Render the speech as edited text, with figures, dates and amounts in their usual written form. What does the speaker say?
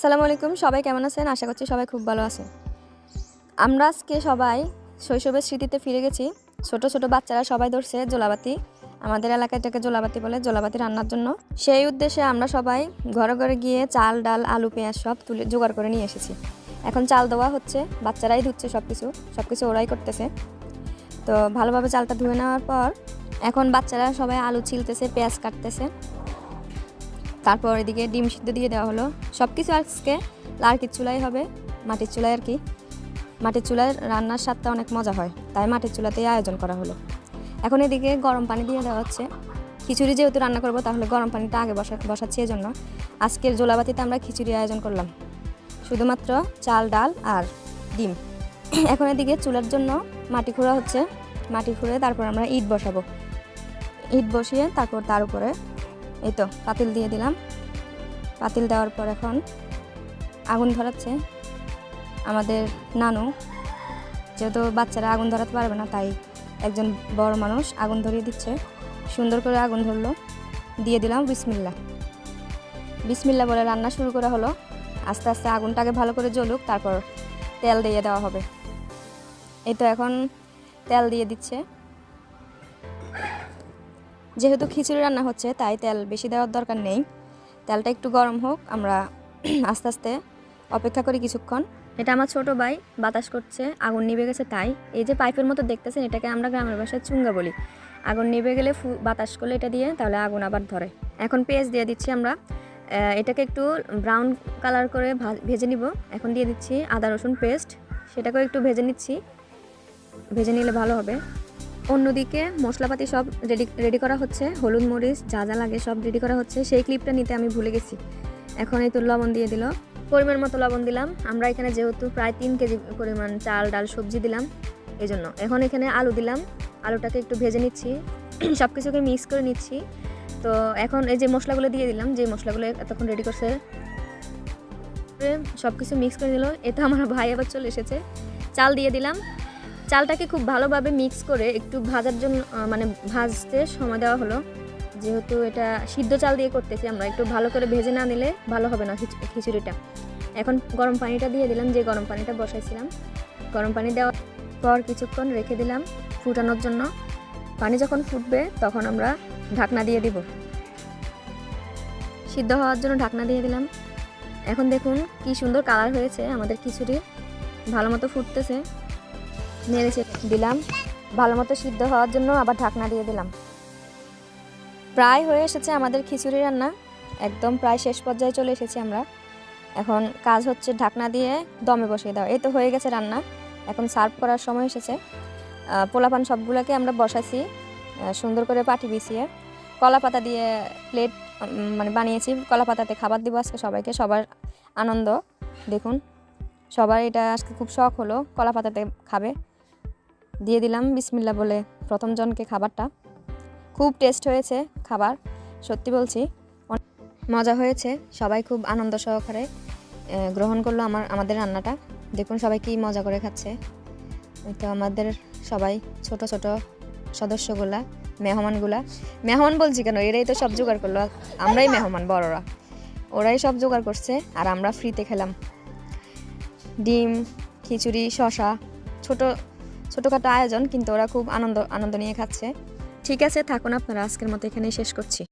আসসালামু আলাইকুম, সবাই কেমন আছেন? আশা করছি সবাই খুব ভালো আছে। আমরা আজকে সবাই শৈশবের স্মৃতিতে ফিরে গেছি। ছোট ছোট বাচ্চারা সবাই ধরছে জোলাবাতি। আমাদের এলাকায় এটাকে জোলাবাতি বলে, জোলাবাতি রান্নার জন্য। সেই উদ্দেশ্যে আমরা সবাই ঘরে ঘরে গিয়ে চাল, ডাল, আলু, পেঁয়াজ সব তুলে জোগাড় করে নিয়ে এসেছি। এখন চাল দেওয়া হচ্ছে, বাচ্চারাই ধুচ্ছে সব কিছু ওরাই করতেছে। তো ভালোভাবে চালটা ধুয়ে নেওয়ার পর এখন বাচ্চারা সবাই আলু ছিলতেছে, পেঁয়াজ কাটতেছে। তারপর এদিকে ডিম সিদ্ধ দিয়ে দেওয়া হলো। সব কিছু আজকে লার্কির চুলাই হবে, মাটির চুলায় আর কি। মাটির চুলায় রান্নার স্বাদটা অনেক মজা হয়, তাই মাটির চুলাতেই আয়োজন করা হলো। এখন এদিকে গরম পানি দিয়ে দেওয়া হচ্ছে। খিচুড়ি যেহেতু রান্না করবো, তাহলে গরম পানিটা আগে বসাচ্ছি। এই জন্য আজকের জোলাবাতিতে আমরা খিচুড়ি আয়োজন করলাম, শুধুমাত্র চাল, ডাল আর ডিম। এখন এদিকে চুলার জন্য মাটি খুঁড়া হচ্ছে। মাটি খুঁড়ে তারপর আমরা ইট বসাবো। ইট বসিয়ে তারপর তার উপরে এই তো পাতিল দিয়ে দিলাম। পাতিল দেওয়ার পর এখন আগুন ধরাচ্ছে আমাদের নানু। যেহেতু বাচ্চারা আগুন ধরাতে পারবে না, তাই একজন বড় মানুষ আগুন ধরিয়ে দিচ্ছে। সুন্দর করে আগুন ধরলো, দিয়ে দিলাম বিসমিল্লাহ। বিসমিল্লাহ বলে রান্না শুরু করা হলো। আস্তে আস্তে আগুনটাকে ভালো করে জ্বলুক, তারপর তেল দিয়ে দেওয়া হবে। এই তো এখন তেল দিয়ে দিচ্ছে। যেহেতু খিচুড়ি রান্না হচ্ছে, তাই তেল বেশি দেওয়ার দরকার নেই। তেলটা একটু গরম হোক, আমরা আস্তে আস্তে অপেক্ষা করি কিছুক্ষণ। এটা আমার ছোট ভাই বাতাস করছে, আগুন নিভে গেছে তাই। এই যে পাইপের মতো দেখতেছেন, এটাকে আমরা গ্রামের ভাষায় চুঙ্গা বলি। আগুন নিভে গেলে বাতাস করলে এটা দিয়ে, তাহলে আগুন আবার ধরে। এখন পেঁয়াজ দিয়ে দিচ্ছি আমরা। এটাকে একটু ব্রাউন কালার করে ভেজে নিব। এখন দিয়ে দিচ্ছি আদা রসুন পেস্ট, সেটাকেও একটু ভেজে নিচ্ছি। ভেজে নিলে ভালো হবে। অন্যদিকে মশলাপাতি সব রেডি করা হচ্ছে। হলুদ, মরিচ যা যা লাগে সব রেডি করা হচ্ছে। সেই ক্লিপটা নিতে আমি ভুলে গেছি। এখন এই তো লবণ দিয়ে দিল, পরিমাণ মতো লবণ দিলাম। আমরা এখানে যেহেতু প্রায় 3 কেজি পরিমাণ চাল, ডাল, সবজি দিলাম, এই জন্য। এখন এখানে আলু দিলাম, আলুটাকে একটু ভেজে নিচ্ছি, সব কিছুকে মিক্স করে নিচ্ছি। তো এখন এই যে মশলাগুলো দিয়ে দিলাম, যে মশলাগুলো এতক্ষণ রেডি করছে, সব কিছু মিক্স করে দিল। এটা আমার ভাই আবার চলে এসেছে। চাল দিয়ে দিলাম। চালটাকে খুব ভালোভাবে মিক্স করে একটু ভাজার জন্য, মানে ভাজতে সময় দেওয়া হলো। যেহেতু এটা সিদ্ধ চাল দিয়ে করতেছি আমরা, একটু ভালো করে ভেজে না নিলে ভালো হবে না খিচুড়িটা। এখন গরম পানিটা দিয়ে দিলাম, যে গরম পানিটা বসাইছিলাম। গরম পানি দেওয়ার পর কিছুক্ষণ রেখে দিলাম ফুটানোর জন্য। পানি যখন ফুটবে তখন আমরা ঢাকনা দিয়ে দিব। সিদ্ধ হওয়ার জন্য ঢাকনা দিয়ে দিলাম। এখন দেখুন কি সুন্দর কালার হয়েছে আমাদের খিচুড়ি, ভালো মতো ফুটতেছে। নেড়ে দিলাম, ভালো মতো সিদ্ধ হওয়ার জন্য আবার ঢাকনা দিয়ে দিলাম। প্রায় হয়ে এসেছে আমাদের খিচুড়ি রান্না, একদম প্রায় শেষ পর্যায়ে চলে এসেছি আমরা। এখন কাজ হচ্ছে ঢাকনা দিয়ে দমে বসিয়ে দাও। এই তো হয়ে গেছে রান্না, এখন সার্ভ করার সময় এসেছে। পোলাপান সবগুলোকে আমরা বসাইছি সুন্দর করে পাটি বিছিয়ে। কলা পাতা দিয়ে প্লেট মানে বানিয়েছি, কলা পাতাতে খাবার দিব আজকে সবাইকে। সবার আনন্দ দেখুন, সবার এটা আজকে খুব শখ হলো, কলা পাতাতে খাবে। দিয়ে দিলাম বিসমিল্লাহ বলে প্রথম জনকে খাবারটা। খুব টেস্ট হয়েছে খাবার, সত্যি বলছি অনেক মজা হয়েছে। সবাই খুব আনন্দ সহকারে গ্রহণ করলো আমাদের রান্নাটা। দেখুন সবাই কি মজা করে খাচ্ছে। তো আমাদের সবাই ছোট ছোট সদস্যগুলা, মেহমান বলছি কেন, এরাই তো সব জোগাড় করলো। আমরাই মেহমান, বড়রা, ওরাই সব জোগাড় করছে আর আমরা ফ্রিতে খেলাম। ডিম, খিচুড়ি, শসা, ছোটোখাটো আয়োজন, কিন্তু ওরা খুব আনন্দ নিয়ে খাচ্ছে। ঠিক আছে, থাকুন আপনারা, আজকের মতো এখানেই শেষ করছি।